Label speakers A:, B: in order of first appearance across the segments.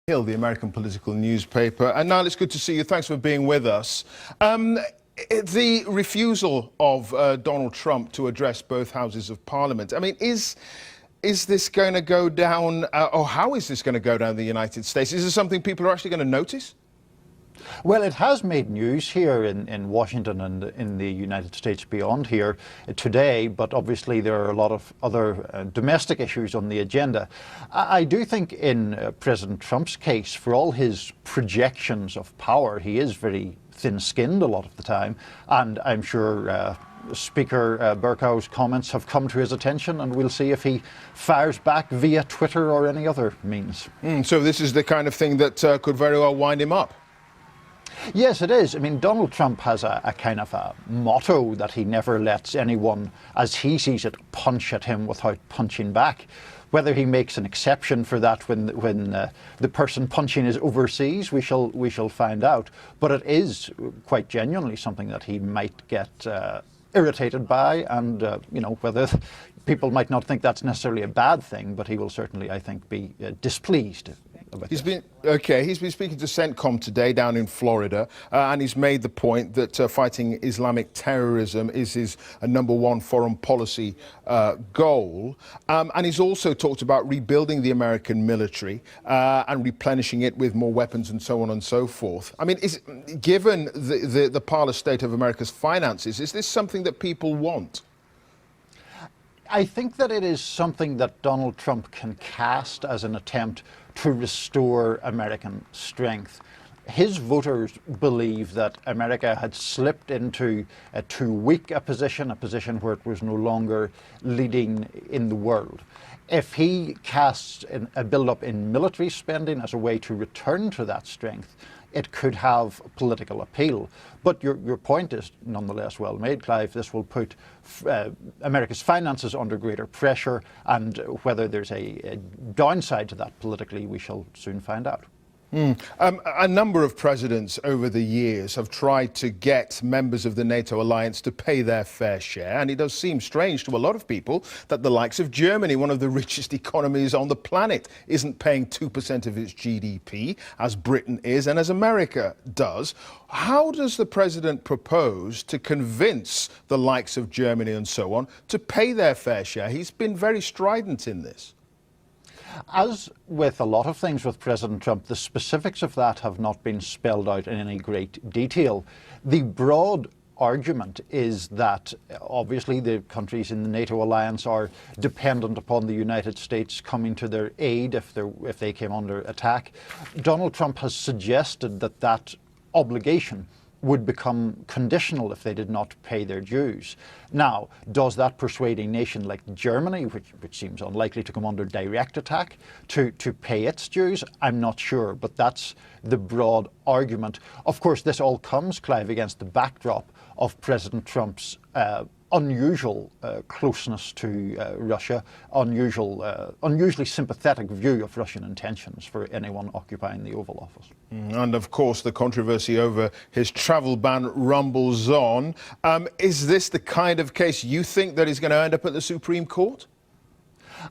A: Hill, the American political newspaper. And Niall, it's good to see you. Thanks for being with us. The refusal of Donald Trump to address both houses of Parliament, I mean, is this going to go down, or how is this going to go down in the United States? Is this something people are actually going to notice?
B: Well, it has made news here in Washington and in the United States beyond here today, but obviously there are a lot of other domestic issues on the agenda. I do think in President Trump's case, for all his projections of power, he is very thin-skinned a lot of the time, and I'm sure Speaker Bercow's comments have come to his attention, and we'll see if he fires back via Twitter or any other means.
A: So this is the kind of thing that could very well wind him up?
B: Yes, it is. I mean, Donald Trump has a kind of a motto that he never lets anyone, as he sees it, punch at him without punching back. Whether he makes an exception for that when the person punching is overseas, we shall find out. But it is quite genuinely something that he might get irritated by, and you know, whether people might not think that's necessarily a bad thing, but he will certainly, I think, be displeased. He's been
A: speaking to CENTCOM today down in Florida, and he's made the point that fighting Islamic terrorism is his #1 foreign policy goal. And he's also talked about rebuilding the American military and replenishing it with more weapons and so on and so forth. I mean, given the parlous state of America's finances, is this something that people want?
B: I think that it is something that Donald Trump can cast as an attempt to restore American strength. His voters believe that America had slipped into too weak a position where it was no longer leading in the world. If he casts a build-up in military spending as a way to return to that strength, it could have political appeal. But your point is nonetheless well made, Clive. This will put America's finances under greater pressure, and whether there's a downside to that politically, we shall soon find out.
A: A number of presidents over the years have tried to get members of the NATO alliance to pay their fair share, and it does seem strange to a lot of people that the likes of Germany, one of the richest economies on the planet, isn't paying 2% of its GDP, as Britain is and as America does. How does the president propose to convince the likes of Germany and so on to pay their fair share? He's been very strident in this.
B: As with a lot of things with President Trump, the specifics of that have not been spelled out in any great detail. The broad argument is that obviously the countries in the NATO alliance are dependent upon the United States coming to their aid if they came under attack. Donald Trump has suggested that that obligation would become conditional if they did not pay their dues. Now, does that persuade a nation like Germany, which seems unlikely to come under direct attack, to pay its dues? I'm not sure, but that's the broad argument. Of course, this all comes, Clive, against the backdrop of President Trump's unusual closeness to Russia, unusually sympathetic view of Russian intentions for anyone occupying the Oval Office.
A: And of course, the controversy over his travel ban rumbles on. Is this the kind of case you think that is going to end up at the Supreme Court?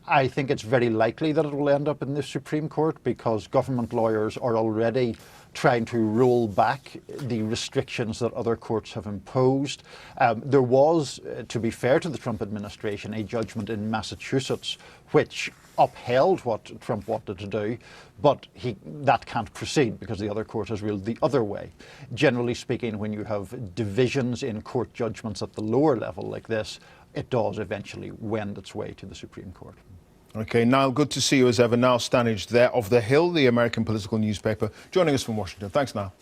B: I think it's very likely that it will end up in the Supreme Court, because government lawyers are already trying to roll back the restrictions that other courts have imposed. There was, to be fair to the Trump administration, a judgment in Massachusetts which upheld what Trump wanted to do, but that can't proceed because the other court has ruled the other way. Generally speaking, when you have divisions in court judgments at the lower level like this, it does eventually wend its way to the Supreme Court.
A: OK, Niall, good to see you as ever. Niall Stanage there of The Hill, the American political newspaper, joining us from Washington. Thanks, Niall.